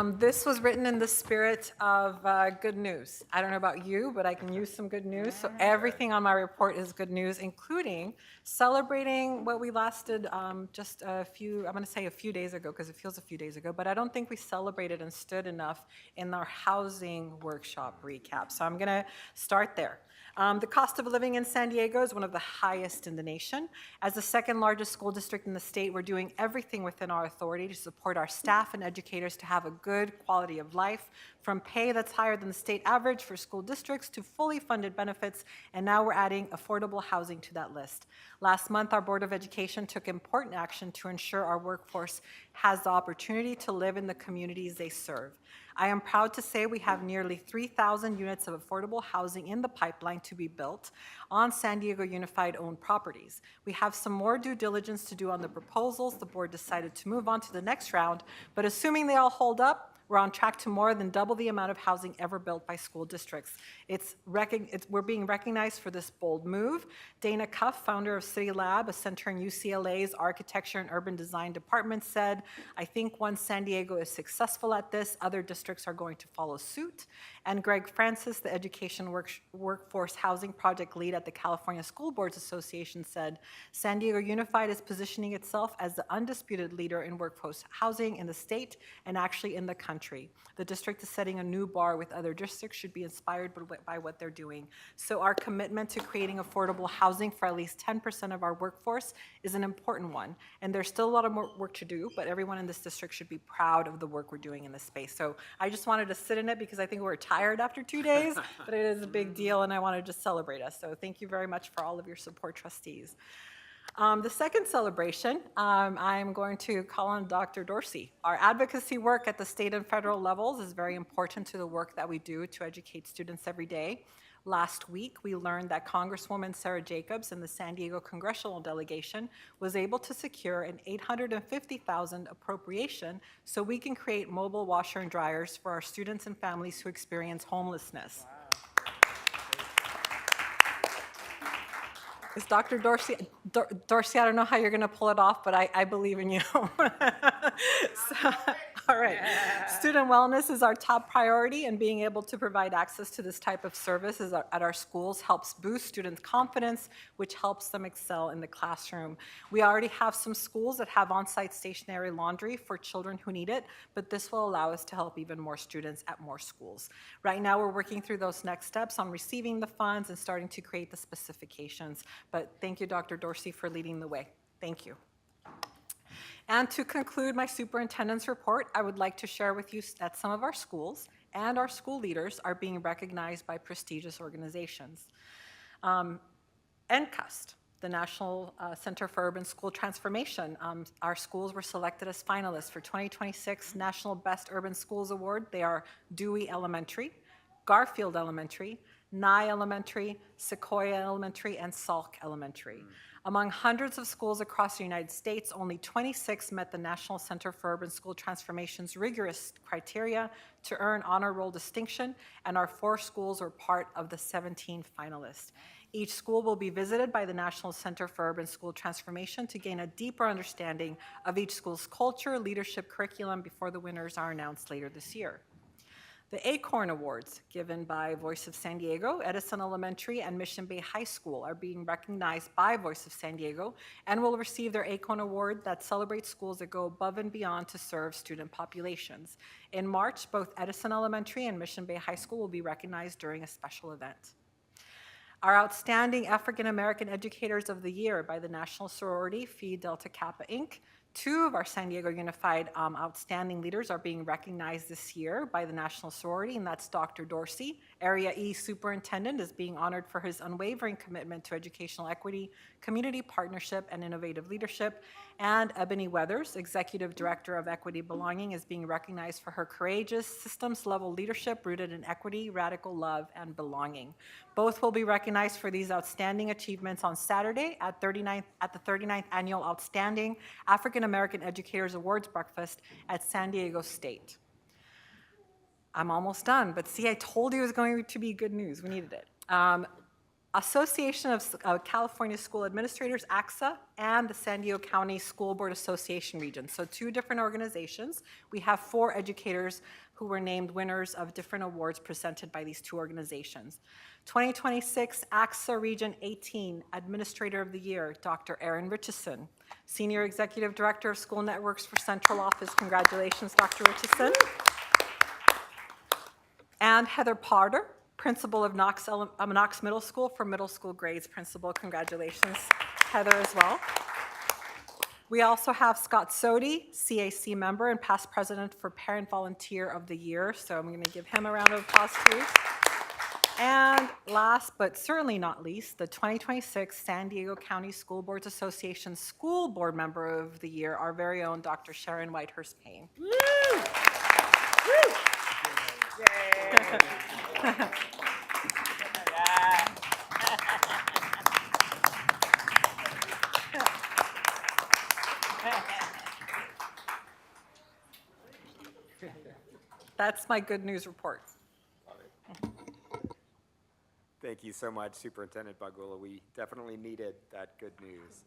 This was written in the spirit of good news. I don't know about you, but I can use some good news. So everything on my report is good news, including celebrating what we last did just a few, I'm going to say a few days ago because it feels a few days ago, but I don't think we celebrated and stood enough in our housing workshop recap. So I'm going to start there. The cost of living in San Diego is one of the highest in the nation. As the second largest school district in the state, we're doing everything within our authority to support our staff and educators to have a good quality of life, from pay that's higher than the state average for school districts to fully funded benefits, and now we're adding affordable housing to that list. Last month, our Board of Education took important action to ensure our workforce has the opportunity to live in the communities they serve. I am proud to say we have nearly 3,000 units of affordable housing in the pipeline to be built on San Diego Unified owned properties. We have some more due diligence to do on the proposals. The board decided to move on to the next round, but assuming they all hold up, we're on track to more than double the amount of housing ever built by school districts. We're being recognized for this bold move. Dana Cuff, founder of City Lab, a center in UCLA's Architecture and Urban Design Department, said, "I think once San Diego is successful at this, other districts are going to follow suit." And Greg Francis, the Education Workforce Housing Project lead at the California School Boards Association, said, "San Diego Unified is positioning itself as the undisputed leader in workforce housing in the state and actually in the country. The district is setting a new bar with other districts, should be inspired by what they're doing." So our commitment to creating affordable housing for at least 10% of our workforce is an important one. And there's still a lot of more work to do, but everyone in this district should be proud of the work we're doing in this space. So I just wanted to sit in it because I think we're tired after 2 days, but it is a big deal and I wanted to celebrate us. So thank you very much for all of your support, trustees. The second celebration, I'm going to call on Dr. Dorsey. Our advocacy work at the state and federal levels is very important to the work that we do to educate students every day. Last week, we learned that Congresswoman Sarah Jacobs in the San Diego congressional delegation was able to secure an $850,000 appropriation so we can create mobile washer and dryers for our students and families who experience homelessness. Wow. Is Dr. Dorsey, Dorsey, I don't know how you're going to pull it off, but I believe in you. All right. Yeah. Student wellness is our top priority, and being able to provide access to this type of service at our schools helps boost students' confidence, which helps them excel in the classroom. We already have some schools that have on-site stationary laundry for children who need it, but this will allow us to help even more students at more schools. Right now, we're working through those next steps on receiving the funds and starting to create the specifications. But thank you, Dr. Dorsey, for leading the way. Thank you. And to conclude my superintendent's report, I would like to share with you that some of our schools and our school leaders are being recognized by prestigious organizations. NCUST, the National Center for Urban School Transformation, our schools were selected as finalists for 2026 National Best Urban Schools Award. They are Dewey Elementary, Garfield Elementary, Nye Elementary, Sequoia Elementary, and Salk Elementary. Among hundreds of schools across the United States, only 26 met the National Center for Urban School Transformation's rigorous criteria to earn honor roll distinction, and our 4 schools were part of the 17 finalists. Each school will be visited by the National Center for Urban School Transformation to gain a deeper understanding of each school's culture, leadership, curriculum before the winners are announced later this year. The Acorn Awards, given by Voice of San Diego, Edison Elementary, and Mission Bay High School, are being recognized by Voice of San Diego and will receive their Acorn Award that celebrates schools that go above and beyond to serve student populations. In March, both Edison Elementary and Mission Bay High School will be recognized during a special event. Our Outstanding African American Educators of the Year by the National Sorority, Phi Delta Kappa, Inc. 2 of our San Diego Unified outstanding leaders are being recognized this year by the National Sorority, and that's Dr. Dorsey. Area E Superintendent is being honored for his unwavering commitment to educational equity, community partnership, and innovative leadership. And Ebony Weathers, Executive Director of Equity Belonging, is being recognized for her courageous, systems-level leadership rooted in equity, radical love, and belonging. Both will be recognized for these outstanding achievements on Saturday at the 39th Annual Outstanding African American Educators Awards Breakfast at San Diego State. I'm almost done, but see, I told you it was going to be good news. We needed it. Association of California School Administrators, ACSA, and the San Diego County School Board Association region. So 2 different organizations. We have 4 educators who were named winners of different awards presented by these 2 organizations. 2026 ACSA Region 18 Administrator of the Year, Dr. Erin Richardson. Senior Executive Director of School Networks for Central Office. Congratulations, Dr. Richardson. And Heather Potter, Principal of Knox Middle School for middle school grades. Principal, congratulations, Heather, as well. We also have Scott Sodi, CAC member and past president for Parent Volunteer of the Year. So I'm going to give him a round of applause too. And last but certainly not least, the 2026 San Diego County School Boards Association School Board Member of the Year, our very own Dr. Sharon Whitehurst Payne. Woo! Woo! That's my good news report. Thank you so much, Superintendent Bagula. We definitely needed that good news.